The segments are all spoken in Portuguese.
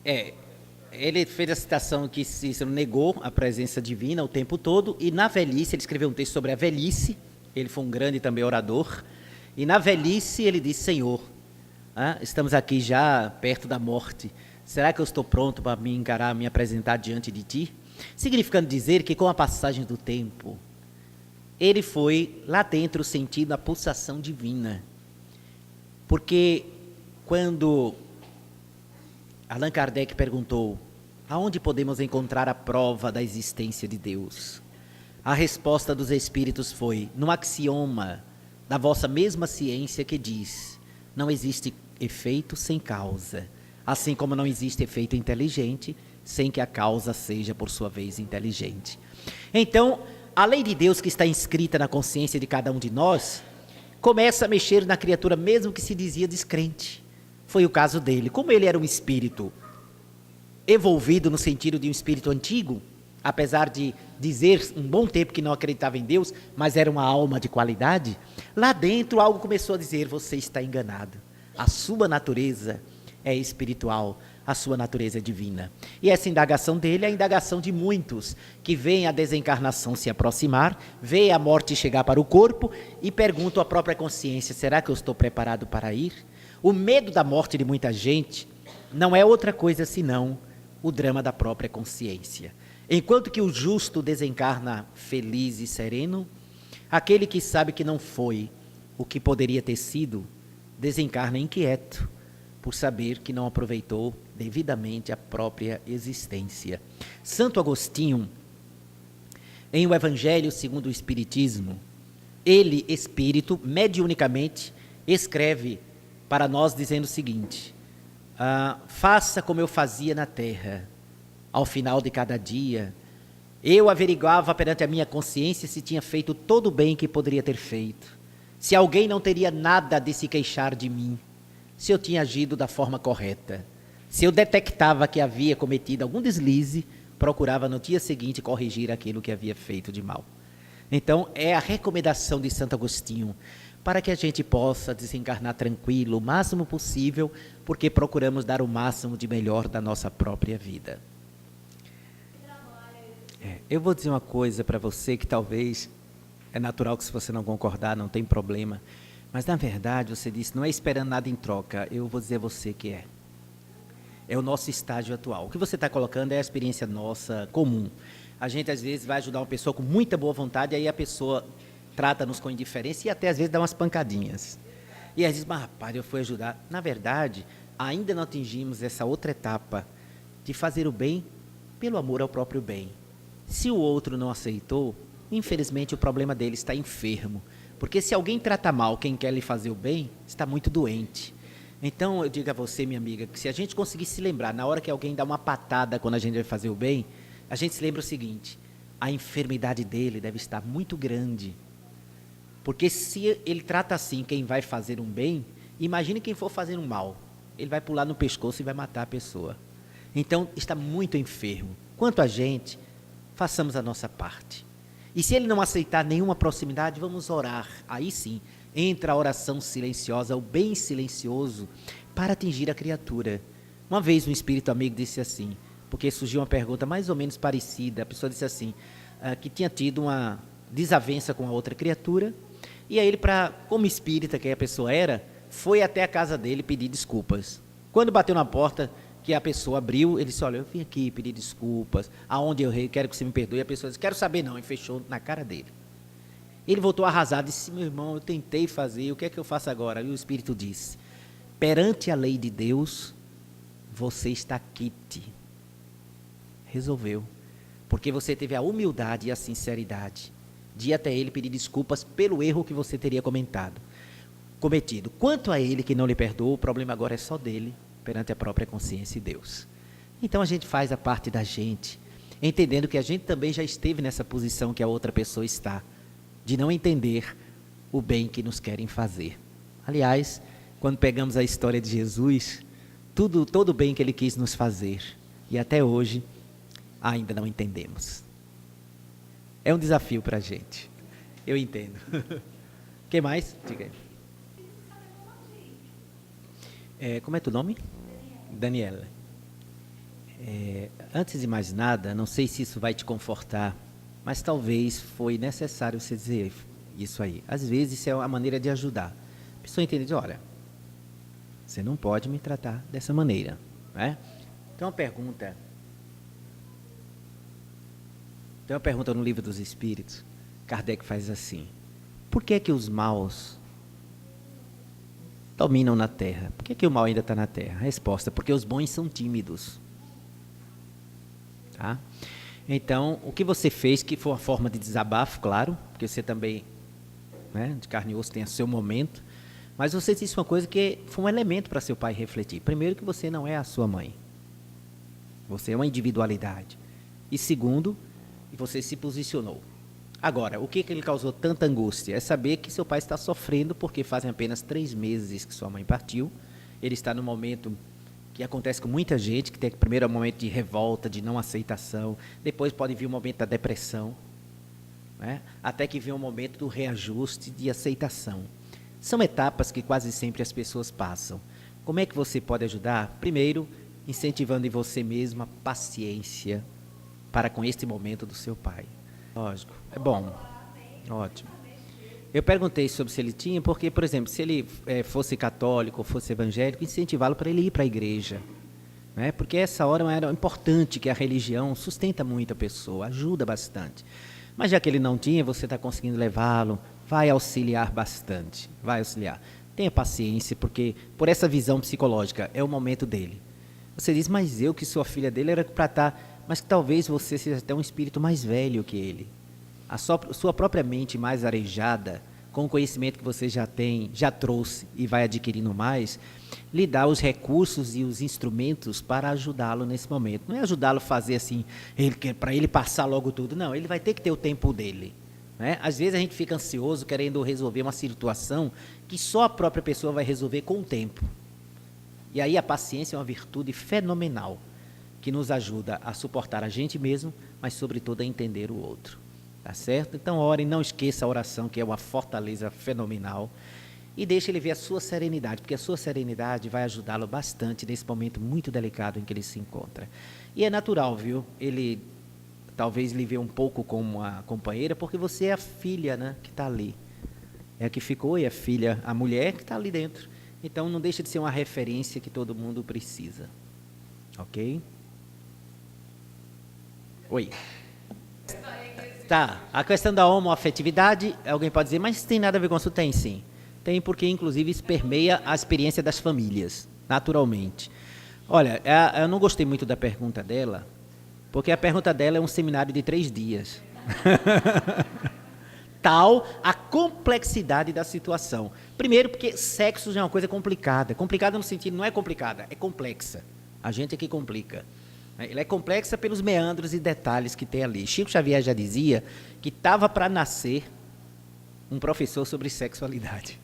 É, ele fez a citação que Cícero negou a presença divina o tempo todo, e na velhice, ele escreveu um texto sobre a velhice, ele foi um grande também orador, e na velhice ele disse: Senhor, estamos aqui já perto da morte, será que eu estou pronto para me encarar, me apresentar diante de ti? Significando dizer que com a passagem do tempo, ele foi lá dentro sentindo a pulsação divina. Porque quando Allan Kardec perguntou: aonde podemos encontrar a prova da existência de Deus? A resposta dos espíritos foi: no axioma da vossa mesma ciência que diz: não existe efeito sem causa, assim como não existe efeito inteligente sem que a causa seja, por sua vez, inteligente. Então, a lei de Deus que está inscrita na consciência de cada um de nós começa a mexer na criatura mesmo que se dizia descrente. Foi o caso dele. Como ele era um espírito evolvido no sentido de um espírito antigo, apesar de dizer um bom tempo que não acreditava em Deus, mas era uma alma de qualidade, lá dentro algo começou a dizer: você está enganado. A sua natureza é espiritual, a sua natureza é divina. E essa indagação dele é a indagação de muitos que veem a desencarnação se aproximar, veem a morte chegar para o corpo e perguntam à própria consciência: será que eu estou preparado para ir? O medo da morte de muita gente não é outra coisa senão o drama da própria consciência. Enquanto que o justo desencarna feliz e sereno, aquele que sabe que não foi o que poderia ter sido, desencarna inquieto, por saber que não aproveitou devidamente a própria existência. Santo Agostinho, em O Evangelho segundo o Espiritismo, ele, espírito, mediunicamente, escreve para nós dizendo o seguinte: faça como eu fazia na terra. Ao final de cada dia, eu averiguava perante a minha consciência se tinha feito todo o bem que poderia ter feito, se alguém não teria nada de se queixar de mim, se eu tinha agido da forma correta. Se eu detectava que havia cometido algum deslize, procurava no dia seguinte corrigir aquilo que havia feito de mal. Então, é a recomendação de Santo Agostinho, para que a gente possa desencarnar tranquilo, o máximo possível, porque procuramos dar o máximo de melhor da nossa própria vida. Eu vou dizer uma coisa para você que talvez é natural que, se você não concordar, não tem problema, mas na verdade você disse: não é esperando nada em troca. Eu vou dizer a você que é o nosso estágio atual. O que você está colocando é a experiência nossa comum. A gente às vezes vai ajudar uma pessoa com muita boa vontade, aí a pessoa trata-nos com indiferença e até às vezes dá umas pancadinhas. E às vezes: mas rapaz, eu fui ajudar. Na verdade, ainda não atingimos essa outra etapa de fazer o bem pelo amor ao próprio bem. Se o outro não aceitou, infelizmente o problema dele está enfermo. Porque se alguém trata mal quem quer lhe fazer o bem, está muito doente. Então eu digo a você, minha amiga, que se a gente conseguir se lembrar, na hora que alguém dá uma patada quando a gente vai fazer o bem, a gente se lembra o seguinte: a enfermidade dele deve estar muito grande. Porque se ele trata assim quem vai fazer um bem, imagine quem for fazer um mal. Ele vai pular no pescoço e vai matar a pessoa. Então está muito enfermo. Quanto a gente, façamos a nossa parte. E se ele não aceitar nenhuma proximidade, vamos orar. Aí sim, entra a oração silenciosa, o bem silencioso, para atingir a criatura. Uma vez um espírito amigo disse assim, porque surgiu uma pergunta mais ou menos parecida. A pessoa disse assim, que tinha tido uma desavença com a outra criatura, e aí ele, como espírita que a pessoa era, foi até a casa dele pedir desculpas. Quando bateu na porta, que a pessoa abriu, ele disse: olha, eu vim aqui pedir desculpas, aonde eu errei, quero que você me perdoe. A pessoa disse: quero saber não, e fechou na cara dele. Ele voltou arrasado e disse: meu irmão, eu tentei fazer, o que é que eu faço agora? E o Espírito disse: perante a lei de Deus, você está quite. Resolveu, porque você teve a humildade e a sinceridade de ir até ele pedir desculpas pelo erro que você teria cometido. Quanto a ele que não lhe perdoou, o problema agora é só dele, perante a própria consciência e Deus. Então a gente faz a parte da gente, entendendo que a gente também já esteve nessa posição que a outra pessoa está, de não entender o bem que nos querem fazer. Aliás, quando pegamos a história de Jesus, todo o bem que ele quis nos fazer, e até hoje ainda não entendemos. É um desafio para a gente. Eu entendo. O que mais? Diga aí. Como é teu nome? Daniela. Antes de mais nada, não sei se isso vai te confortar, mas talvez foi necessário você dizer isso aí. Às vezes isso é uma maneira de ajudar. A pessoa entende, diz, olha, você não pode me tratar dessa maneira, né? Então a pergunta no Livro dos Espíritos, Kardec faz assim: por que os maus dominam na Terra? Por que o mal ainda está na Terra? A resposta: porque os bons são tímidos. Tá? Então, o que você fez, que foi uma forma de desabafo, claro, porque você também, né, de carne e osso, tem o seu momento, mas você disse uma coisa que foi um elemento para seu pai refletir. Primeiro, que você não é a sua mãe. Você é uma individualidade. E segundo, você se posicionou. Agora, o que lhe causou tanta angústia? É saber que seu pai está sofrendo porque fazem apenas 3 meses que sua mãe partiu. Ele está no momento que acontece com muita gente, que tem primeiro o momento de revolta, de não aceitação, depois pode vir o momento da depressão, né? Até que vem o momento do reajuste, de aceitação. São etapas que quase sempre as pessoas passam. Como é que você pode ajudar? Primeiro, incentivando em você mesmo a paciência para com este momento do seu pai. Lógico, é bom, ótimo. Eu perguntei sobre se ele tinha, porque, por exemplo, se ele fosse católico ou fosse evangélico, incentivá-lo para ele ir para a igreja, né? Porque essa hora era importante, que a religião sustenta muito a pessoa, ajuda bastante. Mas já que ele não tinha, você está conseguindo levá-lo, vai auxiliar bastante, vai auxiliar. Tenha paciência, porque por essa visão psicológica é o momento dele. Você diz, mas eu que sou a filha dele era para estar... Mas que talvez você seja até um espírito mais velho que ele. A sua própria mente mais arejada, com o conhecimento que você já tem, já trouxe e vai adquirindo mais, lhe dá os recursos e os instrumentos para ajudá-lo nesse momento. Não é ajudá-lo a fazer assim, para ele passar logo tudo. Não, ele vai ter que ter o tempo dele, né? Às vezes a gente fica ansioso querendo resolver uma situação que só a própria pessoa vai resolver com o tempo. E aí a paciência é uma virtude fenomenal, que nos ajuda a suportar a gente mesmo, mas sobretudo a entender o outro. Tá certo? Então ore, não esqueça a oração, que é uma fortaleza fenomenal, e deixe ele ver a sua serenidade, porque a sua serenidade vai ajudá-lo bastante nesse momento muito delicado em que ele se encontra. E é natural, viu? Ele talvez lhe vê um pouco como uma companheira, porque você é a filha, né, que está ali. É a que ficou e a filha, a mulher que está ali dentro. Então não deixa de ser uma referência que todo mundo precisa. Ok? Oi. Tá, a questão da homoafetividade, alguém pode dizer, mas tem nada a ver com isso? Tem sim. Tem porque, inclusive, isso permeia a experiência das famílias, naturalmente. Olha, eu não gostei muito da pergunta dela, porque a pergunta dela é um seminário de 3 dias. Tal a complexidade da situação. Primeiro, porque sexo já é uma coisa complicada. Complicada no sentido, não é complicada, é complexa. A gente é que complica. Ela é complexa pelos meandros e detalhes que tem ali. Chico Xavier já dizia que estava para nascer um professor sobre sexualidade.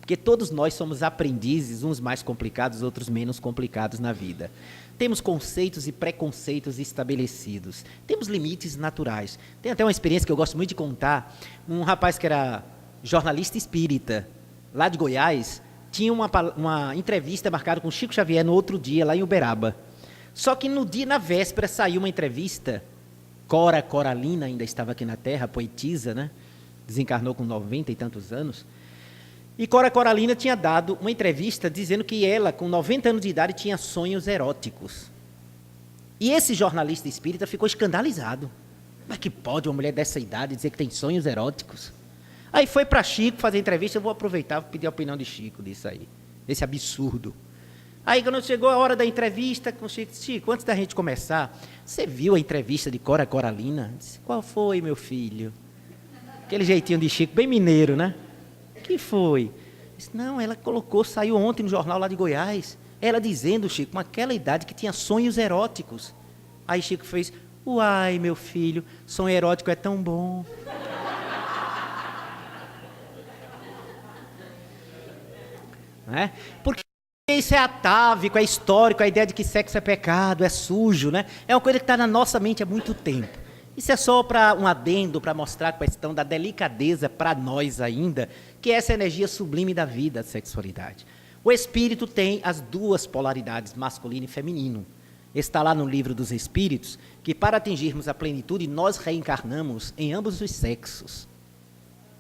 Porque todos nós somos aprendizes, uns mais complicados, outros menos complicados na vida. Temos conceitos e preconceitos estabelecidos. Temos limites naturais. Tem até uma experiência que eu gosto muito de contar. Um rapaz que era jornalista espírita, lá de Goiás, tinha uma entrevista marcada com Chico Xavier no outro dia, lá em Uberaba. Só que no dia, na véspera, saiu uma entrevista. Cora Coralina ainda estava aqui na Terra, poetisa, né? Desencarnou com 90 e tantos anos. E Cora Coralina tinha dado uma entrevista dizendo que ela, com 90 anos de idade, tinha sonhos eróticos. E esse jornalista espírita ficou escandalizado. Mas que pode uma mulher dessa idade dizer que tem sonhos eróticos? Aí foi para Chico fazer entrevista. Eu vou aproveitar e pedir a opinião de Chico disso aí. Esse absurdo. Aí, quando chegou a hora da entrevista com o Chico, Chico, antes da gente começar, você viu a entrevista de Cora Coralina? Disse, qual foi, meu filho? Aquele jeitinho de Chico, bem mineiro, né? Que foi? Disse, não, ela saiu ontem no jornal lá de Goiás, ela dizendo, Chico, com aquela idade que tinha sonhos eróticos. Aí Chico fez, uai, meu filho, sonho erótico é tão bom. Não é? Porque isso é atávico, é histórico, a ideia de que sexo é pecado, é sujo, né? É uma coisa que está na nossa mente há muito tempo. Isso é só para um adendo, para mostrar a questão da delicadeza para nós ainda, que é essa energia sublime da vida, a sexualidade. O espírito tem as duas polaridades, masculino e feminino. Está lá no Livro dos Espíritos, que para atingirmos a plenitude, nós reencarnamos em ambos os sexos.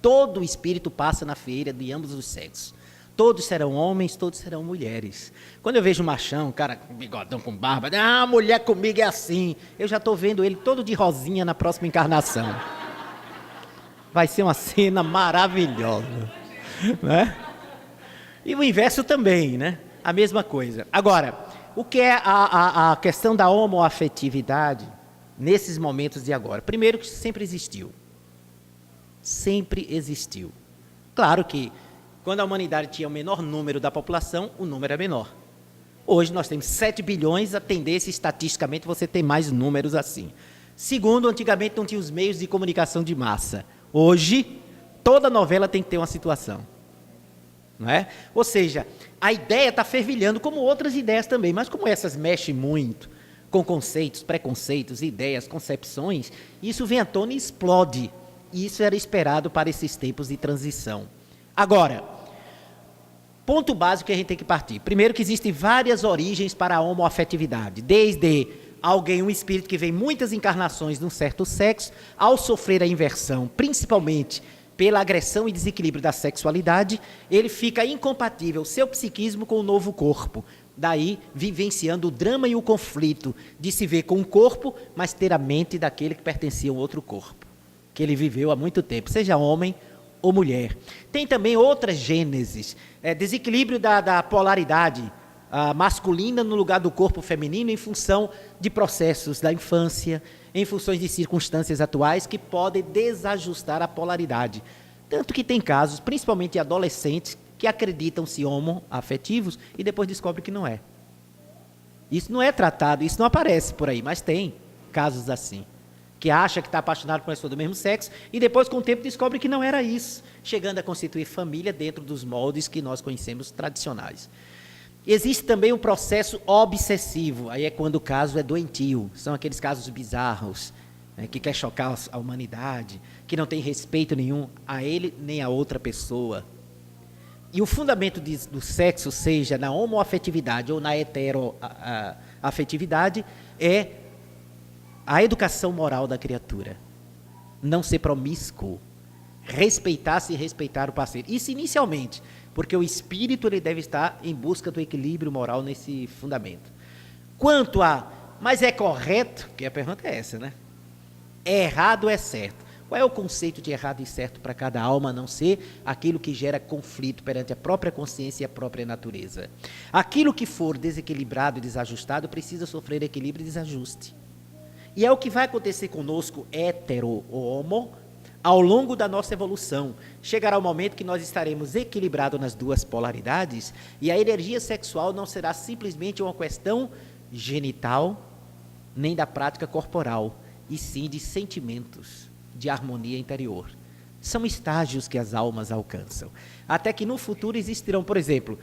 Todo espírito passa na feira de ambos os sexos. Todos serão homens, todos serão mulheres. Quando eu vejo um machão, um cara com bigodão, com barba, a mulher comigo é assim, eu já estou vendo ele todo de rosinha na próxima encarnação. Vai ser uma cena maravilhosa, né? E o inverso também, né? A mesma coisa. Agora, o que é a questão da homoafetividade nesses momentos de agora? Primeiro que sempre existiu. Sempre existiu. Claro que quando a humanidade tinha o menor número da população, o número é menor. Hoje nós temos 7 bilhões, a tendência estatisticamente você tem mais números assim. Segundo, antigamente não tinha os meios de comunicação de massa. Hoje, toda novela tem que ter uma situação. Não é? Ou seja, a ideia está fervilhando, como outras ideias também, mas como essas mexem muito com conceitos, preconceitos, ideias, concepções, isso vem à tona e explode. E isso era esperado para esses tempos de transição. Agora, ponto básico que a gente tem que partir. Primeiro que existem várias origens para a homoafetividade, desde alguém, um espírito que vem muitas encarnações de um certo sexo, ao sofrer a inversão, principalmente pela agressão e desequilíbrio da sexualidade, ele fica incompatível, seu psiquismo com o novo corpo. Daí, vivenciando o drama e o conflito de se ver com um corpo, mas ter a mente daquele que pertencia a um outro corpo, que ele viveu há muito tempo, seja homem ou mulher. Tem também outras gêneses, desequilíbrio da polaridade masculina no lugar do corpo feminino em função de processos da infância, em função de circunstâncias atuais que podem desajustar a polaridade. Tanto que tem casos, principalmente adolescentes, que acreditam-se homoafetivos e depois descobrem que não é. Isso não é tratado, isso não aparece por aí, mas tem casos assim. Que acha que está apaixonado por uma pessoa do mesmo sexo e depois, com o tempo, descobre que não era isso, chegando a constituir família dentro dos moldes que nós conhecemos tradicionais. Existe também um processo obsessivo, aí é quando o caso é doentio, são aqueles casos bizarros, que quer chocar a humanidade, que não tem respeito nenhum a ele nem a outra pessoa. E o fundamento do sexo, seja na homoafetividade ou na heteroafetividade, é a educação moral da criatura. Não ser promíscuo, respeitar-se e respeitar o parceiro. Isso inicialmente, porque o espírito ele deve estar em busca do equilíbrio moral nesse fundamento. Quanto a, mas é correto? Porque a pergunta é essa, né? É errado ou é certo? Qual é o conceito de errado e certo para cada alma, a não ser aquilo que gera conflito perante a própria consciência e a própria natureza? Aquilo que for desequilibrado e desajustado precisa sofrer equilíbrio e desajuste. E é o que vai acontecer conosco, hétero ou homo, ao longo da nossa evolução. Chegará o momento que nós estaremos equilibrados nas duas polaridades e a energia sexual não será simplesmente uma questão genital, nem da prática corporal, e sim de sentimentos, de harmonia interior. São estágios que as almas alcançam. Até que no futuro existirão, por exemplo,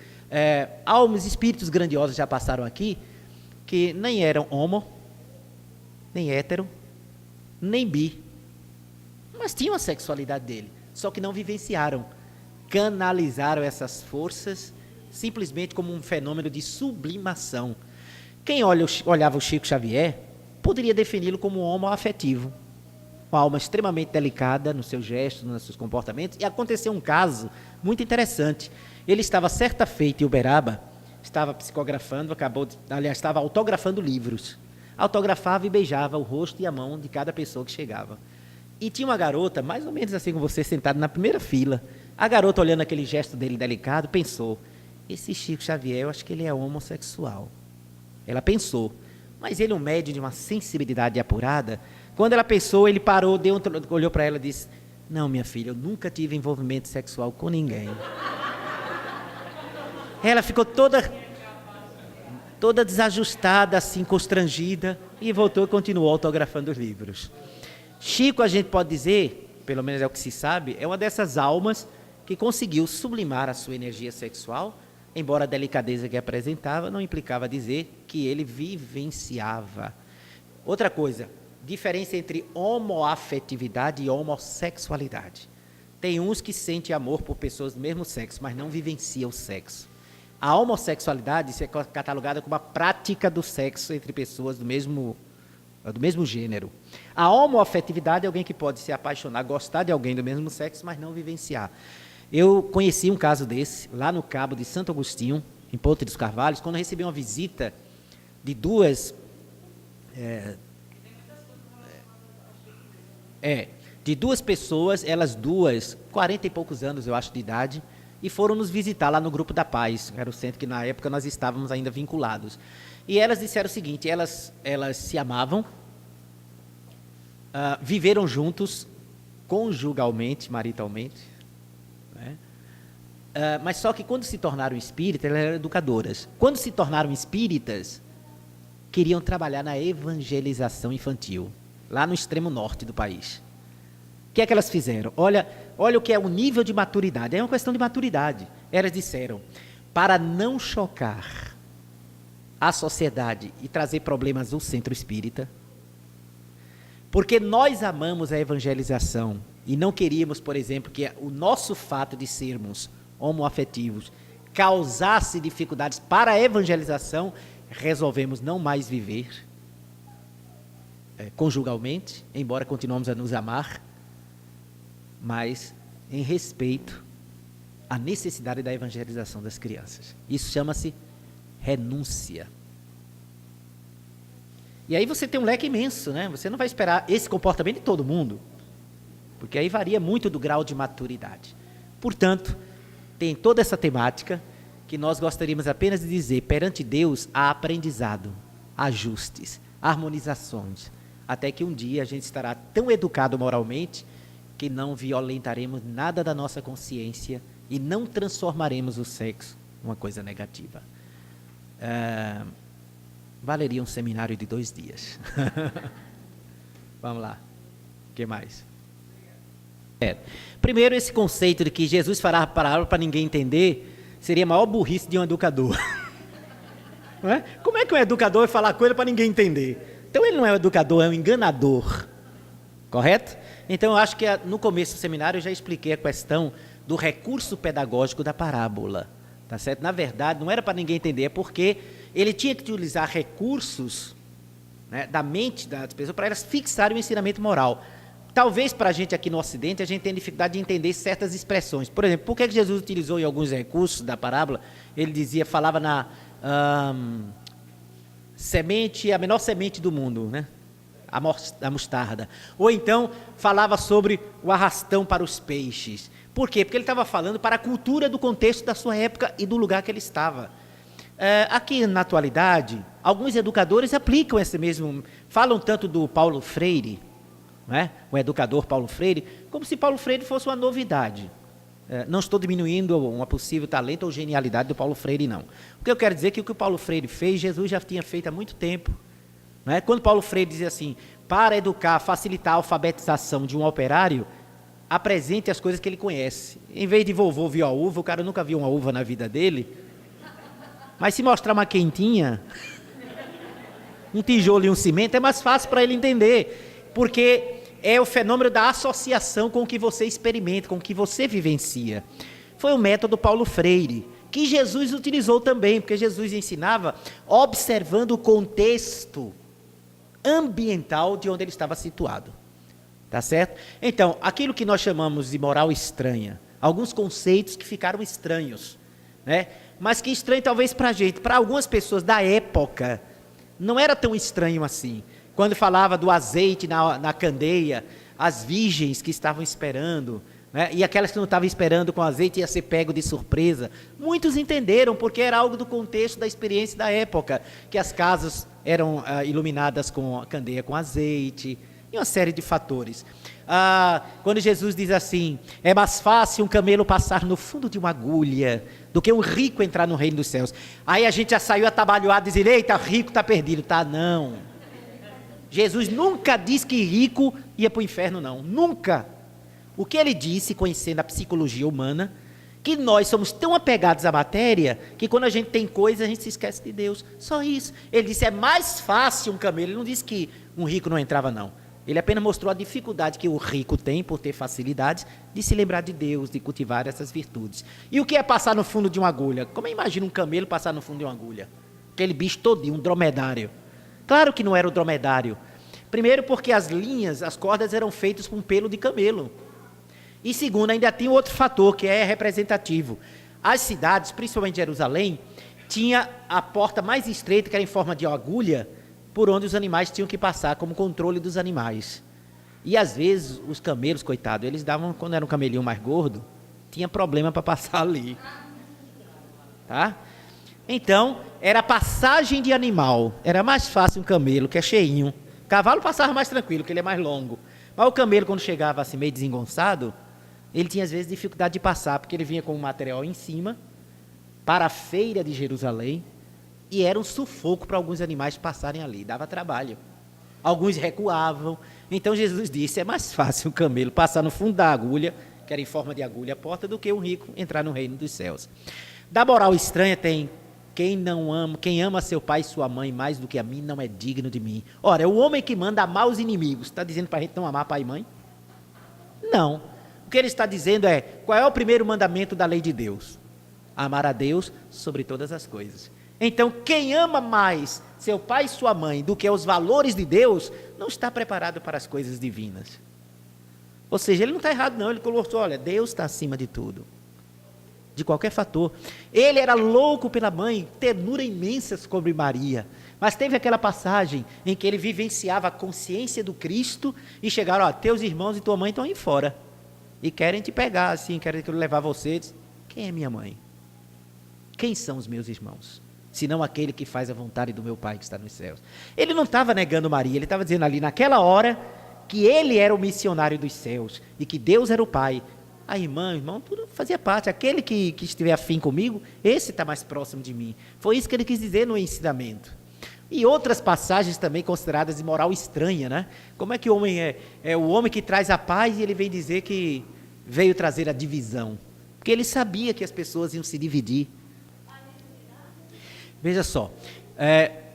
almas, espíritos grandiosos já passaram aqui, que nem eram homo, nem hétero, nem bi, mas tinham a sexualidade dele, só que não vivenciaram, canalizaram essas forças simplesmente como um fenômeno de sublimação. Quem olhava o Chico Xavier poderia defini-lo como um homoafetivo, uma alma extremamente delicada nos seus gestos, nos seus comportamentos. E aconteceu um caso muito interessante. Ele estava certa feita em Uberaba, estava psicografando, estava autografando livros. Autografava e beijava o rosto e a mão de cada pessoa que chegava. E tinha uma garota, mais ou menos assim como você, sentada na primeira fila. A garota, olhando aquele gesto dele delicado, pensou, esse Chico Xavier, eu acho que ele é homossexual. Ela pensou, mas ele é um médium de uma sensibilidade apurada. Quando ela pensou, ele parou, olhou para ela e disse, não, minha filha, eu nunca tive envolvimento sexual com ninguém. Ela ficou toda desajustada, assim, constrangida, e voltou e continuou autografando os livros. Chico, a gente pode dizer, pelo menos é o que se sabe, é uma dessas almas que conseguiu sublimar a sua energia sexual, embora a delicadeza que apresentava não implicava dizer que ele vivenciava. Outra coisa, diferença entre homoafetividade e homossexualidade. Tem uns que sentem amor por pessoas do mesmo sexo, mas não vivenciam o sexo. A homossexualidade é catalogada como a prática do sexo entre pessoas do mesmo gênero. A homoafetividade é alguém que pode se apaixonar, gostar de alguém do mesmo sexo, mas não vivenciar. Eu conheci um caso desse, lá no Cabo de Santo Agostinho, em Ponte dos Carvalhos, quando eu recebi uma visita de duas pessoas, elas duas, 40 e poucos anos, eu acho, de idade, e foram nos visitar lá no Grupo da Paz, era o centro que na época nós estávamos ainda vinculados. E elas disseram o seguinte, elas se amavam, viveram juntos, conjugalmente, maritalmente, né? Mas só que quando se tornaram espíritas, elas eram educadoras. Quando se tornaram espíritas, queriam trabalhar na evangelização infantil, lá no extremo norte do país. O que é que elas fizeram? Olha o que é o nível de maturidade. É uma questão de maturidade. Elas disseram, para não chocar a sociedade e trazer problemas ao centro espírita, porque nós amamos a evangelização e não queríamos, por exemplo, que o nosso fato de sermos homoafetivos causasse dificuldades para a evangelização, resolvemos não mais viver conjugalmente, embora continuemos a nos amar, mas em respeito à necessidade da evangelização das crianças. Isso chama-se renúncia. E aí você tem um leque imenso, né? Você não vai esperar esse comportamento de todo mundo, porque aí varia muito do grau de maturidade. Portanto, tem toda essa temática que nós gostaríamos apenas de dizer, perante Deus, há aprendizado, ajustes, harmonizações, até que um dia a gente estará tão educado moralmente que não violentaremos nada da nossa consciência e não transformaremos o sexo numa coisa negativa. Valeria um seminário de 2 dias. Vamos lá. O que mais? Primeiro, esse conceito de que Jesus fará a parábola para ninguém entender seria a maior burrice de um educador. Não é? Como é que um educador vai falar coisa para ninguém entender? Então ele não é um educador, é um enganador. Correto? Então eu acho que no começo do seminário eu já expliquei a questão do recurso pedagógico da parábola. Tá certo? Na verdade, não era para ninguém entender, é porque ele tinha que utilizar recursos, né, da mente das pessoas para elas fixarem o ensinamento moral. Talvez para a gente aqui no Ocidente, a gente tenha dificuldade de entender certas expressões. Por exemplo, por que Jesus utilizou em alguns recursos da parábola, ele falava na semente, a menor semente do mundo, né? A mostarda. Ou então, falava sobre o arrastão para os peixes. Por quê? Porque ele estava falando para a cultura do contexto da sua época e do lugar que ele estava. Aqui na atualidade, alguns educadores aplicam esse mesmo, falam tanto do Paulo Freire, né? O educador Paulo Freire, como se Paulo Freire fosse uma novidade. Não estou diminuindo uma possível talento ou genialidade do Paulo Freire, não. O que eu quero dizer é que o que o Paulo Freire fez, Jesus já tinha feito há muito tempo. Né? Quando Paulo Freire dizia assim, para educar, facilitar a alfabetização de um operário, apresente as coisas que ele conhece. Em vez de vovô viu a uva, o cara nunca viu uma uva na vida dele, mas se mostrar uma quentinha, um tijolo e um cimento, é mais fácil para ele entender, porque é o fenômeno da associação com o que você experimenta, com o que você vivencia. Foi o método Paulo Freire, que Jesus utilizou também, porque Jesus ensinava observando o contexto ambiental de onde ele estava situado. Tá certo? Então, aquilo que nós chamamos de moral estranha, alguns conceitos que ficaram estranhos, né? Mas que estranho talvez para a gente, para algumas pessoas da época, não era tão estranho assim. Quando falava do azeite na candeia, as virgens que estavam esperando, né? E aquelas que não estavam esperando com azeite ia ser pego de surpresa. Muitos entenderam, porque era algo do contexto da experiência da época, que as casas eram iluminadas com a candeia com azeite, e uma série de fatores. Quando Jesus diz assim, é mais fácil um camelo passar no fundo de uma agulha do que um rico entrar no reino dos céus. Aí a gente já saiu atabalhoado e dizer, eita, rico está perdido. Tá, não. Jesus nunca disse que rico ia para o inferno, não. Nunca. O que ele disse, conhecendo a psicologia humana, que nós somos tão apegados à matéria, que quando a gente tem coisa, a gente se esquece de Deus. Só isso. Ele disse, é mais fácil um camelo. Ele não disse que um rico não entrava, não. Ele apenas mostrou a dificuldade que o rico tem, por ter facilidades, de se lembrar de Deus, de cultivar essas virtudes. E o que é passar no fundo de uma agulha? Como imagina um camelo passar no fundo de uma agulha? Aquele bicho todinho, um dromedário. Claro que não era o dromedário. Primeiro porque as linhas, as cordas eram feitas com pelo de camelo. E segundo, ainda tem outro fator que é representativo. As cidades, principalmente Jerusalém, tinha a porta mais estreita, que era em forma de agulha, por onde os animais tinham que passar, como controle dos animais. E às vezes, os camelos, coitados, eles davam, quando era um camelinho mais gordo, tinha problema para passar ali. Tá? Então, era passagem de animal. Era mais fácil um camelo, que é cheinho. O cavalo passava mais tranquilo, porque ele é mais longo. Mas o camelo, quando chegava assim, meio desengonçado, ele tinha às vezes dificuldade de passar, porque ele vinha com o material em cima, para a feira de Jerusalém, e era um sufoco para alguns animais passarem ali, dava trabalho. Alguns recuavam. Então Jesus disse, é mais fácil um camelo passar no fundo da agulha, que era em forma de agulha a porta, do que um rico entrar no reino dos céus. Da moral estranha tem, quem ama seu pai e sua mãe mais do que a mim, não é digno de mim. Ora, é o homem que manda amar os inimigos. Está dizendo para a gente não amar pai e mãe? Não. O que ele está dizendo é, qual é o primeiro mandamento da lei de Deus? Amar a Deus sobre todas as coisas. Então, quem ama mais seu pai e sua mãe do que os valores de Deus, não está preparado para as coisas divinas. Ou seja, ele não está errado não, ele colocou, olha, Deus está acima de tudo. De qualquer fator. Ele era louco pela mãe, ternura imensa sobre Maria. Mas teve aquela passagem em que ele vivenciava a consciência do Cristo e chegaram, ó, teus irmãos e tua mãe estão aí fora. E querem te pegar assim, querem levar você. Quem é minha mãe? Quem são os meus irmãos? Senão aquele que faz a vontade do meu Pai que está nos céus. Ele não estava negando Maria, ele estava dizendo ali naquela hora que ele era o missionário dos céus e que Deus era o Pai. A irmã, o irmão, tudo fazia parte. Aquele que estiver afim comigo, esse está mais próximo de mim. Foi isso que ele quis dizer no ensinamento. E outras passagens também consideradas de moral estranha, né? Como é que o homem é o homem que traz a paz e ele vem dizer que veio trazer a divisão? Porque ele sabia que as pessoas iam se dividir. Veja só,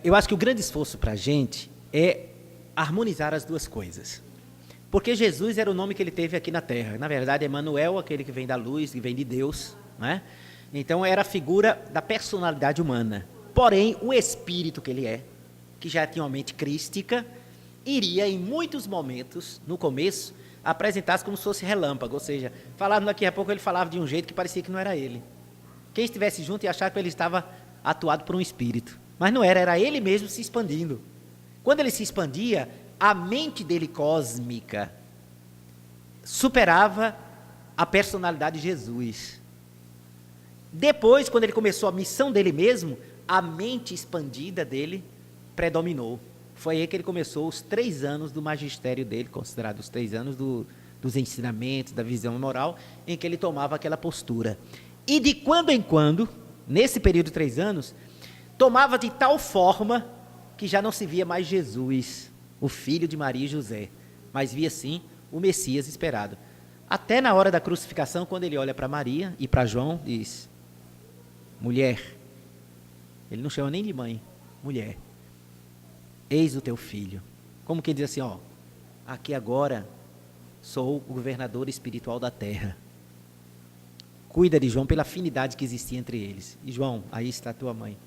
eu acho que o grande esforço para a gente é harmonizar as duas coisas. Porque Jesus era o nome que ele teve aqui na terra. Na verdade, Emanuel, aquele que vem da luz, que vem de Deus, né? Então, era a figura da personalidade humana. Porém, o espírito que ele é, que já tinha uma mente crística, iria, em muitos momentos, no começo, apresentar-se como se fosse relâmpago. Ou seja, falando daqui a pouco, ele falava de um jeito que parecia que não era ele. Quem estivesse junto ia achar que ele estava atuado por um espírito. Mas não era, era ele mesmo se expandindo. Quando ele se expandia, a mente dele cósmica superava a personalidade de Jesus. Depois, quando ele começou a missão dele mesmo, a mente expandida dele predominou. Foi aí que ele começou os 3 anos do magistério dele, considerados os 3 anos dos ensinamentos, da visão moral, em que ele tomava aquela postura. E de quando em quando, nesse período de 3 anos, tomava de tal forma que já não se via mais Jesus, o filho de Maria e José, mas via sim o Messias esperado. Até na hora da crucificação, quando ele olha para Maria e para João, diz, mulher, ele não chama nem de mãe, mulher, eis o teu filho. Como que diz assim, ó, aqui agora sou o governador espiritual da terra. Cuida de João pela afinidade que existia entre eles. E João, aí está a tua mãe.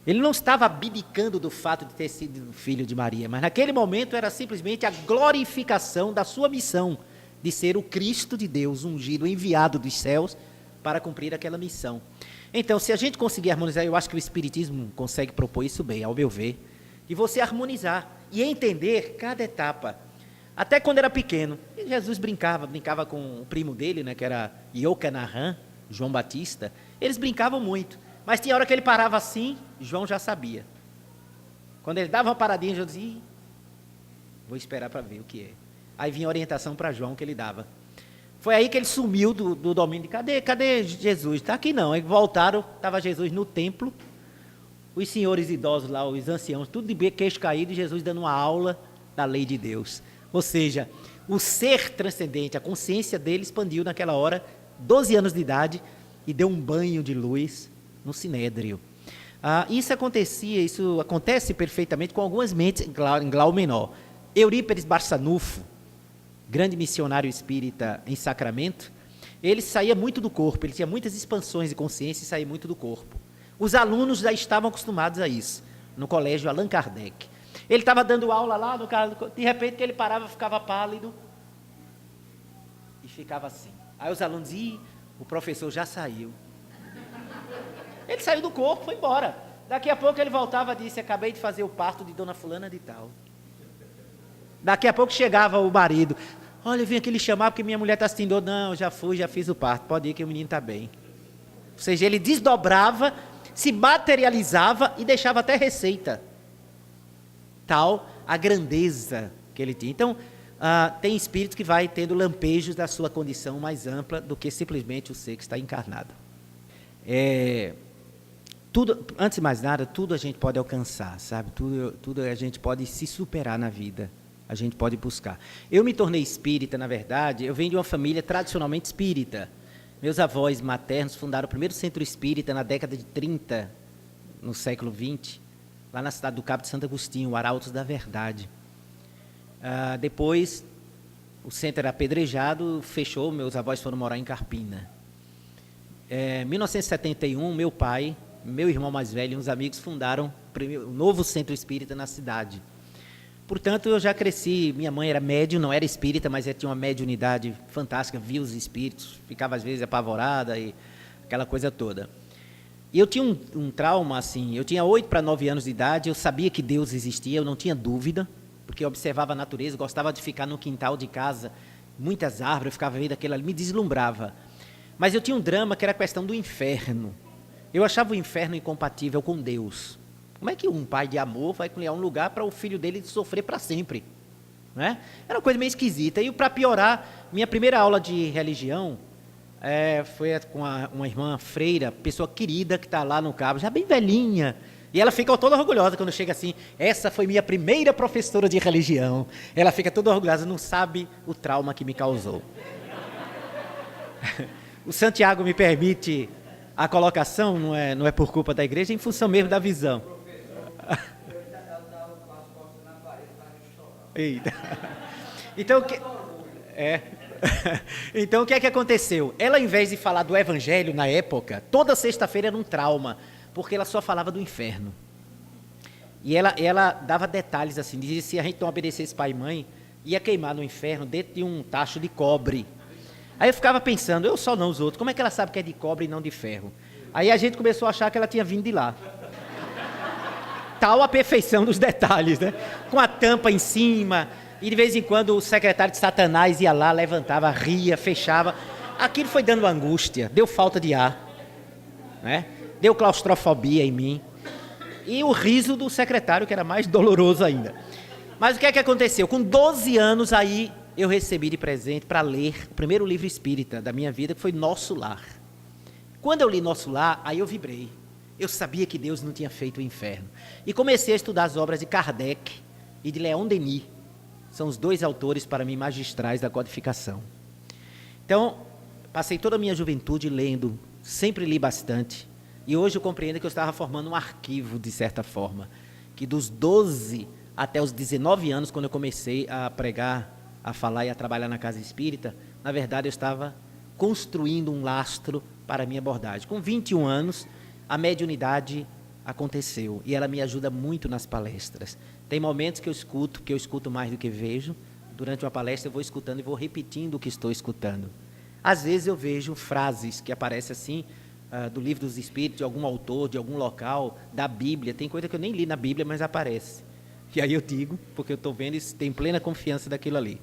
Ele não estava abdicando do fato de ter sido filho de Maria, mas naquele momento era simplesmente a glorificação da sua missão de ser o Cristo de Deus, ungido, enviado dos céus para cumprir aquela missão. Então, se a gente conseguir harmonizar, eu acho que o Espiritismo consegue propor isso bem, ao meu ver, de você harmonizar e entender cada etapa. Até quando era pequeno, Jesus brincava com o primo dele, né, que era Iocanarã, João Batista, eles brincavam muito. Mas tinha hora que ele parava assim, João já sabia. Quando ele dava uma paradinha, João dizia, vou esperar para ver o que é. Aí vinha a orientação para João que ele dava. Foi aí que ele sumiu do domínio. Cadê Jesus? Está aqui não. Aí voltaram, estava Jesus no templo, os senhores idosos lá, os anciãos, tudo de queixo caído, e Jesus dando uma aula da lei de Deus. Ou seja, o ser transcendente, a consciência dele expandiu naquela hora, 12 anos de idade, e deu um banho de luz no sinédrio. Isso acontece perfeitamente com algumas mentes em grau menor. Eurípedes Barçanufo, grande missionário espírita em Sacramento, ele saía muito do corpo, ele tinha muitas expansões de consciência e saía muito do corpo. Os alunos já estavam acostumados a isso, no colégio Allan Kardec. Ele estava dando aula lá, de repente ele parava, ficava pálido e ficava assim. Aí os alunos, o professor já saiu. Ele saiu do corpo, foi embora. Daqui a pouco ele voltava e disse, acabei de fazer o parto de dona fulana de tal. Daqui a pouco chegava o marido, olha, eu vim aqui lhe chamar porque minha mulher está assistindo. Não, já fui, já fiz o parto, pode ir que o menino está bem. Ou seja, ele desdobrava, se materializava e deixava até receita. Tal a grandeza que ele tinha. Então, tem espírito que vai tendo lampejos da sua condição mais ampla do que simplesmente o ser que está encarnado. Tudo, antes de mais nada, tudo a gente pode alcançar, sabe? Tudo a gente pode se superar na vida, a gente pode buscar. Eu me tornei espírita, na verdade, eu venho de uma família tradicionalmente espírita. Meus avós maternos fundaram o primeiro centro espírita na década de 30, no século XX, lá na cidade do Cabo de Santo Agostinho, o Arautos da Verdade. Depois, o centro era apedrejado, fechou, meus avós foram morar em Carpina. Em 1971, meu pai, meu irmão mais velho e uns amigos fundaram o novo centro espírita na cidade. Portanto, eu já cresci, minha mãe era médium, não era espírita, mas tinha uma mediunidade fantástica, via os espíritos, ficava às vezes apavorada e aquela coisa toda. E eu tinha um trauma, assim, eu tinha 8 para 9 anos de idade, eu sabia que Deus existia, eu não tinha dúvida, porque eu observava a natureza, gostava de ficar no quintal de casa, muitas árvores, eu ficava vendo aquilo ali, me deslumbrava. Mas eu tinha um drama que era a questão do inferno. Eu achava o inferno incompatível com Deus. Como é que um pai de amor vai criar um lugar para o filho dele sofrer para sempre? Não é? Era uma coisa meio esquisita. E para piorar, minha primeira aula de religião foi com uma irmã freira, pessoa querida que está lá no Cabo, já bem velhinha. E ela fica toda orgulhosa quando chega assim, essa foi minha primeira professora de religião. Ela fica toda orgulhosa, não sabe o trauma que me causou. O Santiago me permite a colocação, não é por culpa da igreja, em função mesmo da visão. Eita. Então, então, o que é que aconteceu? Ela, ao invés de falar do evangelho na época, toda sexta-feira era um trauma, porque ela só falava do inferno. E ela dava detalhes assim, dizia que se a gente não obedecesse pai e mãe, ia queimar no inferno dentro de um tacho de cobre. Aí eu ficava pensando, eu só não os outros, como é que ela sabe que é de cobre e não de ferro? Aí a gente começou a achar que ela tinha vindo de lá. Tal a perfeição dos detalhes, né? Com a tampa em cima, e de vez em quando o secretário de Satanás ia lá, levantava, ria, fechava. Aquilo foi dando angústia, deu falta de ar, né? Deu claustrofobia em mim. E o riso do secretário, que era mais doloroso ainda. Mas o que é que aconteceu? Com 12 anos aí, eu recebi de presente para ler o primeiro livro espírita da minha vida, que foi Nosso Lar. Quando eu li Nosso Lar, aí eu vibrei. Eu sabia que Deus não tinha feito o inferno. E comecei a estudar as obras de Kardec e de Leon Denis. São os dois autores, para mim, magistrais da codificação. Então, passei toda a minha juventude lendo, sempre li bastante. E hoje eu compreendo que eu estava formando um arquivo, de certa forma. Que dos 12 até os 19 anos, quando eu comecei a pregar, a falar e a trabalhar na casa espírita, na verdade eu estava construindo um lastro para a minha abordagem. Com 21 anos, a mediunidade aconteceu e ela me ajuda muito nas palestras. Tem momentos que eu escuto mais do que vejo. Durante uma palestra eu vou escutando e vou repetindo o que estou escutando. Às vezes eu vejo frases que aparecem assim, do livro dos Espíritos, de algum autor, de algum local, da Bíblia. Tem coisa que eu nem li na Bíblia, mas aparece. E aí eu digo, porque eu estou vendo e tenho plena confiança daquilo ali.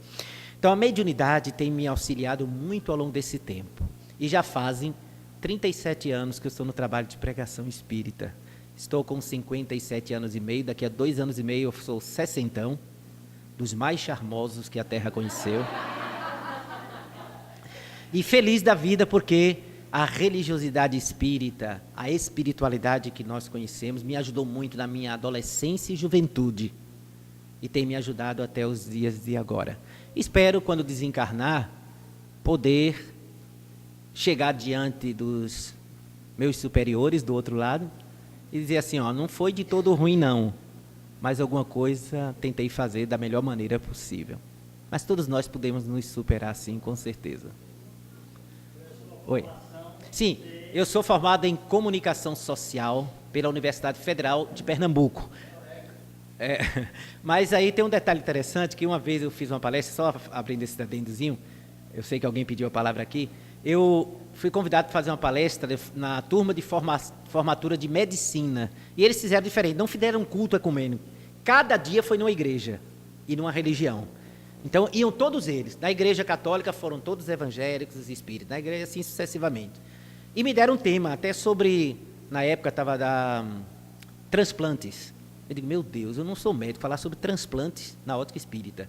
Então a mediunidade tem me auxiliado muito ao longo desse tempo. E já fazem 37 anos que eu estou no trabalho de pregação espírita. Estou com 57 anos e meio, daqui a 2 anos e meio eu sou 60, dos mais charmosos que a Terra conheceu. E feliz da vida porque a religiosidade espírita, a espiritualidade que nós conhecemos, me ajudou muito na minha adolescência e juventude. E tem me ajudado até os dias de agora. Espero, quando desencarnar, poder chegar diante dos meus superiores do outro lado e dizer assim, ó, não foi de todo ruim não, mas alguma coisa tentei fazer da melhor maneira possível. Mas todos nós podemos nos superar, sim, com certeza. Oi. Sim, eu sou formado em comunicação social pela Universidade Federal de Pernambuco. Mas aí tem um detalhe interessante, que uma vez eu fiz uma palestra, só abrindo esse adendozinho, eu sei que alguém pediu a palavra aqui, eu fui convidado para fazer uma palestra na turma de formatura de medicina, e eles fizeram diferente, não fizeram um culto ecumênico, cada dia foi numa igreja e numa religião. Então, iam todos eles. Na igreja católica foram todos evangélicos e espíritas, na igreja assim sucessivamente. E me deram um tema, até sobre, na época estava da transplantes. Eu digo, meu Deus, eu não sou médico, falar sobre transplantes na ótica espírita.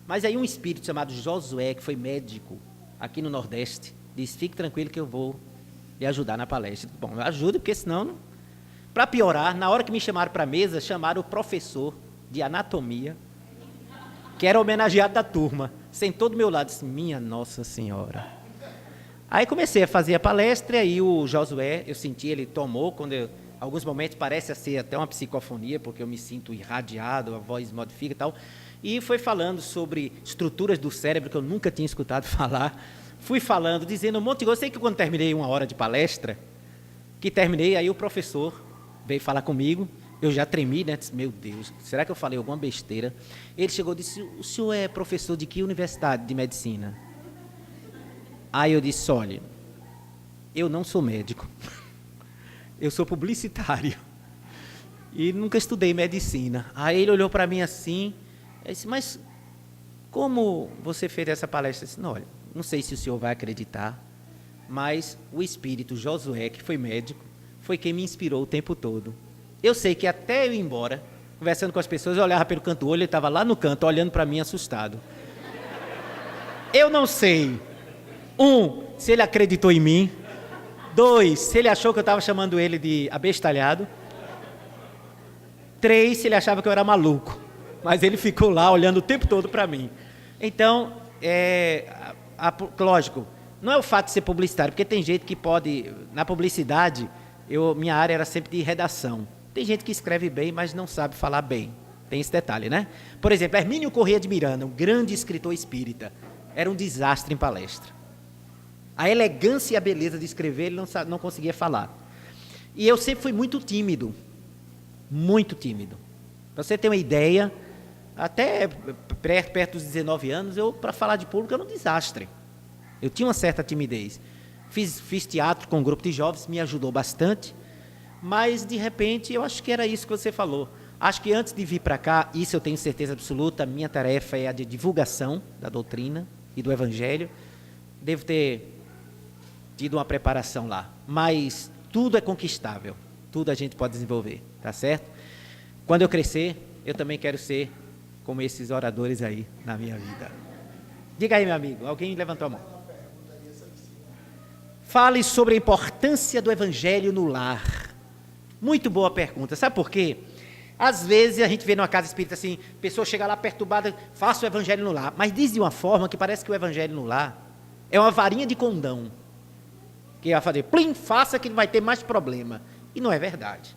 Mas aí um espírito chamado Josué, que foi médico aqui no Nordeste, disse, fique tranquilo que eu vou lhe ajudar na palestra. Bom, eu ajudo, porque senão... Para piorar, na hora que me chamaram para a mesa, chamaram o professor de anatomia, que era homenageado da turma, sentou do meu lado, disse, minha Nossa Senhora. Aí comecei a fazer a palestra, e aí o Josué, eu senti, ele tomou, alguns momentos parece ser até uma psicofonia, porque eu me sinto irradiado, a voz modifica e tal, e foi falando sobre estruturas do cérebro, que eu nunca tinha escutado falar, fui falando, dizendo um monte de coisa. Sei que quando terminei 1 hora de palestra, aí o professor veio falar comigo, eu já tremi, né? Disse, meu Deus, será que eu falei alguma besteira? Ele chegou e disse, o senhor é professor de que universidade de medicina? Aí eu disse, olha, eu não sou médico, eu sou publicitário e nunca estudei medicina. Aí ele olhou para mim assim, e disse, mas como você fez essa palestra? Eu disse, não, olha, não sei se o senhor vai acreditar, mas o espírito Josué, que foi médico, foi quem me inspirou o tempo todo. Eu sei que até eu ir embora, conversando com as pessoas, eu olhava pelo canto do olho, ele estava lá no canto, olhando para mim assustado. Eu não sei, 1, se ele acreditou em mim, 2, se ele achou que eu estava chamando ele de abestalhado, 3, se ele achava que eu era maluco, mas ele ficou lá olhando o tempo todo para mim. Então, lógico, não é o fato de ser publicitário, porque tem gente que pode, na publicidade, minha área era sempre de redação. Tem gente que escreve bem, mas não sabe falar bem. Tem esse detalhe, né? Por exemplo, Hermínio Corrêa de Miranda, um grande escritor espírita, era um desastre em palestra. A elegância e a beleza de escrever, ele não conseguia falar. E eu sempre fui muito tímido. Muito tímido. Para você ter uma ideia, até perto dos 19 anos, para falar de público, era um desastre. Eu tinha uma certa timidez. Fiz teatro com um grupo de jovens, me ajudou bastante, mas, de repente, eu acho que era isso que você falou. Acho que antes de vir para cá, isso eu tenho certeza absoluta, a minha tarefa é a de divulgação da doutrina e do Evangelho. Devo ter tido uma preparação lá, mas tudo é conquistável, tudo a gente pode desenvolver, tá certo? Quando eu crescer, eu também quero ser como esses oradores aí na minha vida. Diga aí, meu amigo, alguém levantou a mão. Fale sobre a importância do Evangelho no lar. Muito boa pergunta. Sabe por quê? Às vezes a gente vê numa casa espírita assim, a pessoa chega lá perturbada, faça o Evangelho no lar, mas diz de uma forma que parece que o Evangelho no lar é uma varinha de condão, que vai fazer, plim, faça que não vai ter mais problema. E não é verdade.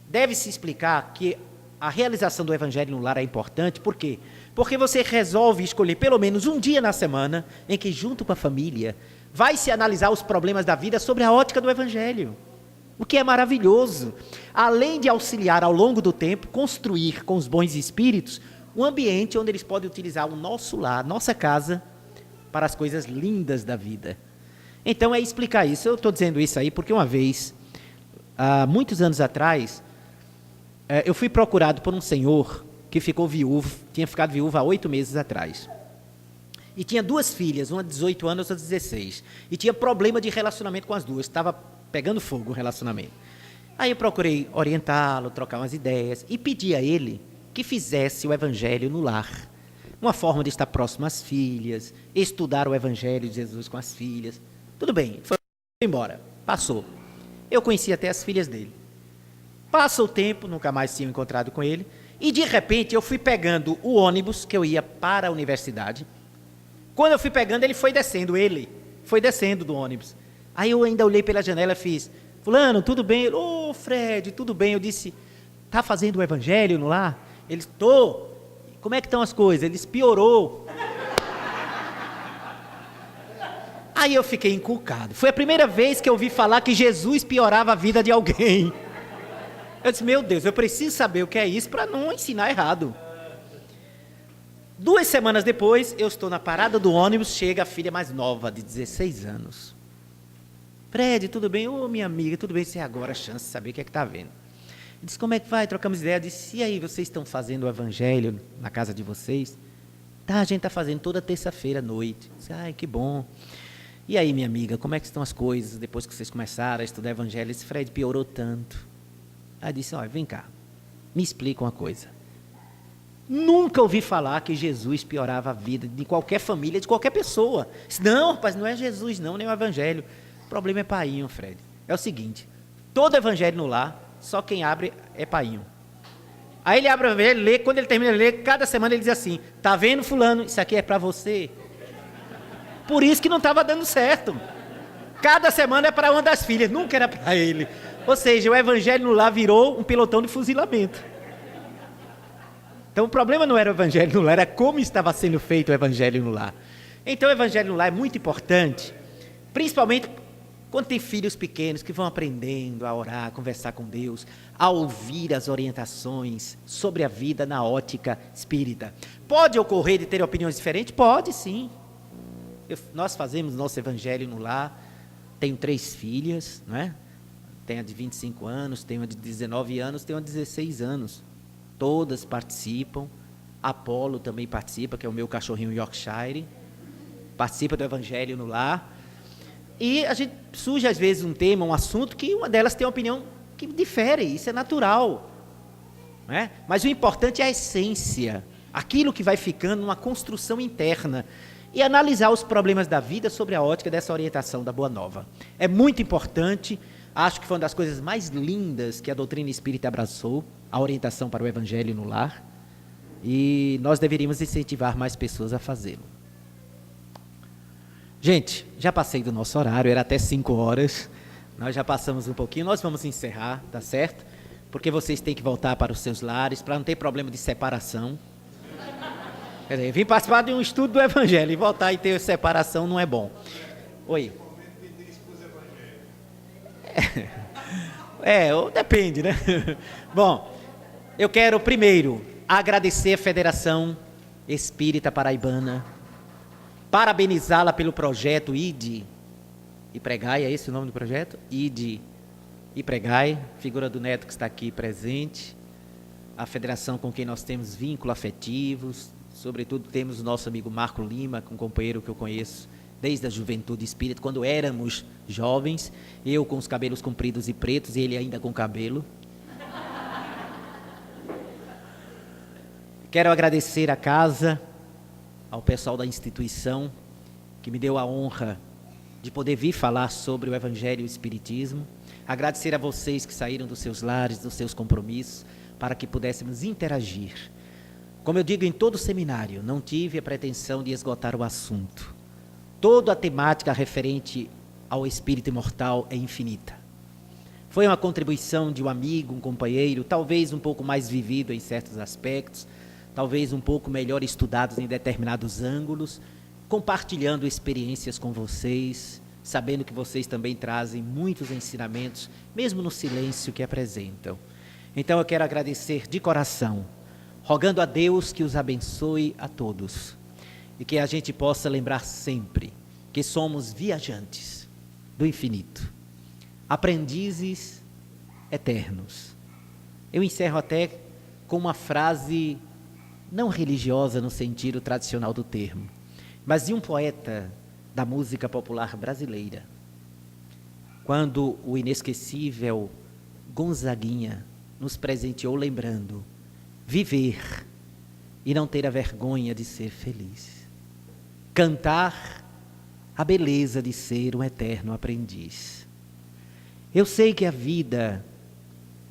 Deve-se explicar que a realização do Evangelho no lar é importante, por quê? Porque você resolve escolher pelo menos um dia na semana em que, junto com a família, vai se analisar os problemas da vida sobre a ótica do Evangelho. O que é maravilhoso. Além de auxiliar ao longo do tempo, construir com os bons espíritos um ambiente onde eles podem utilizar o nosso lar, nossa casa, para as coisas lindas da vida. Então é explicar isso. Eu estou dizendo isso aí porque uma vez, há muitos anos atrás, eu fui procurado por um senhor que ficou viúvo, tinha ficado viúvo há 8 meses atrás. E tinha 2 filhas, uma de 18 anos, outra de 16. E tinha problema de relacionamento com as duas, estava pegando fogo o relacionamento. Aí eu procurei orientá-lo, trocar umas ideias, e pedi a ele que fizesse o Evangelho no lar. Uma forma de estar próximo às filhas, estudar o Evangelho de Jesus com as filhas. Tudo bem, foi embora, passou. Eu conheci até as filhas dele. Passa o tempo, nunca mais tinha encontrado com ele, e de repente eu fui pegando o ônibus que eu ia para a universidade. Quando eu fui pegando, ele foi descendo do ônibus. Aí eu ainda olhei pela janela e fiz, fulano, tudo bem? Ô, Fred, tudo bem? Eu disse, tá fazendo o Evangelho no lar? Eles, tô. Como é que estão as coisas? Eles piorou. Aí eu fiquei encucado. Foi a primeira vez que eu ouvi falar que Jesus piorava a vida de alguém. Eu disse, meu Deus, eu preciso saber o que é isso para não ensinar errado. 2 semanas depois, eu estou na parada do ônibus, chega a filha mais nova, de 16 anos. Fred, tudo bem? Ô, minha amiga, tudo bem? Você agora a chance de saber o que é que está vendo. Eu disse, como é que vai? Trocamos ideia. Eu disse, e aí, vocês estão fazendo o evangelho na casa de vocês? Tá, a gente está fazendo toda terça-feira à noite. Eu disse, ai, que bom. E aí, minha amiga, como é que estão as coisas depois que vocês começaram a estudar evangelho? Esse Fred piorou tanto. Aí eu disse, olha, vem cá, me explica uma coisa. Nunca ouvi falar que Jesus piorava a vida de qualquer família, de qualquer pessoa. Disse, não, rapaz, não é Jesus não, nem o evangelho. O problema é painho, Fred. É o seguinte, todo evangelho no lar, só quem abre é painho. Aí ele abre o evangelho, lê, quando ele termina de ler, cada semana ele diz assim, tá vendo fulano, isso aqui é para você. Por isso que não estava dando certo. Cada semana é para uma das filhas, nunca era para ele. Ou seja, o evangelho no lar virou um pelotão de fuzilamento. Então o problema não era o evangelho no lar, era como estava sendo feito o evangelho no lar. Então o evangelho no lar é muito importante, principalmente quando tem filhos pequenos que vão aprendendo a orar, a conversar com Deus, a ouvir as orientações sobre a vida na ótica espírita. Pode ocorrer de ter opiniões diferentes? Pode sim. Nós fazemos nosso evangelho no lar, tenho 3 filhas, não é? Tenho a de 25 anos, tenho a de 19 anos, tenho a de 16 anos. Todas participam, Apolo também participa, que é o meu cachorrinho Yorkshire, participa do evangelho no lar. E a gente surge às vezes um tema, um assunto, que uma delas tem uma opinião que difere, isso é natural. Não é? Mas o importante é a essência, aquilo que vai ficando numa construção interna, e analisar os problemas da vida sobre a ótica dessa orientação da Boa Nova. É muito importante, acho que foi uma das coisas mais lindas que a doutrina espírita abraçou, a orientação para o evangelho no lar, e nós deveríamos incentivar mais pessoas a fazê-lo. Gente, já passei do nosso horário, era até 5 horas, nós já passamos um pouquinho, nós vamos encerrar, tá certo? Porque vocês têm que voltar para os seus lares, para não ter problema de separação. Quer dizer, vim participar de um estudo do evangelho e voltar e ter separação não é bom. Oi. Depende, né? Bom, eu quero primeiro agradecer a Federação Espírita Paraibana, parabenizá-la pelo projeto Ide e Pregai, é esse o nome do projeto? Ide e Pregai, figura do Neto que está aqui presente, a federação com quem nós temos vínculos afetivos, sobretudo temos o nosso amigo Marco Lima, um companheiro que eu conheço desde a juventude espírita, quando éramos jovens, eu com os cabelos compridos e pretos, e ele ainda com cabelo. Quero agradecer à casa, ao pessoal da instituição, que me deu a honra de poder vir falar sobre o Evangelho e o Espiritismo. Agradecer a vocês que saíram dos seus lares, dos seus compromissos, para que pudéssemos interagir. Como eu digo em todo seminário, não tive a pretensão de esgotar o assunto. Toda a temática referente ao espírito imortal é infinita. Foi uma contribuição de um amigo, um companheiro, talvez um pouco mais vivido em certos aspectos, talvez um pouco melhor estudados em determinados ângulos, compartilhando experiências com vocês, sabendo que vocês também trazem muitos ensinamentos, mesmo no silêncio que apresentam. Então eu quero agradecer de coração, rogando a Deus que os abençoe a todos e que a gente possa lembrar sempre que somos viajantes do infinito, aprendizes eternos. Eu encerro até com uma frase não religiosa no sentido tradicional do termo, mas de um poeta da música popular brasileira, quando o inesquecível Gonzaguinha nos presenteou lembrando: viver e não ter a vergonha de ser feliz. Cantar a beleza de ser um eterno aprendiz. Eu sei que a vida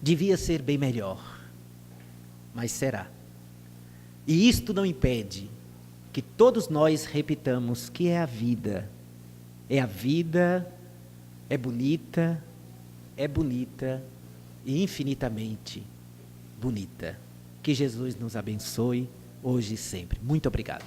devia ser bem melhor, mas será. E isto não impede que todos nós repitamos que é a vida. É a vida, é bonita e infinitamente bonita. Que Jesus nos abençoe hoje e sempre. Muito obrigado.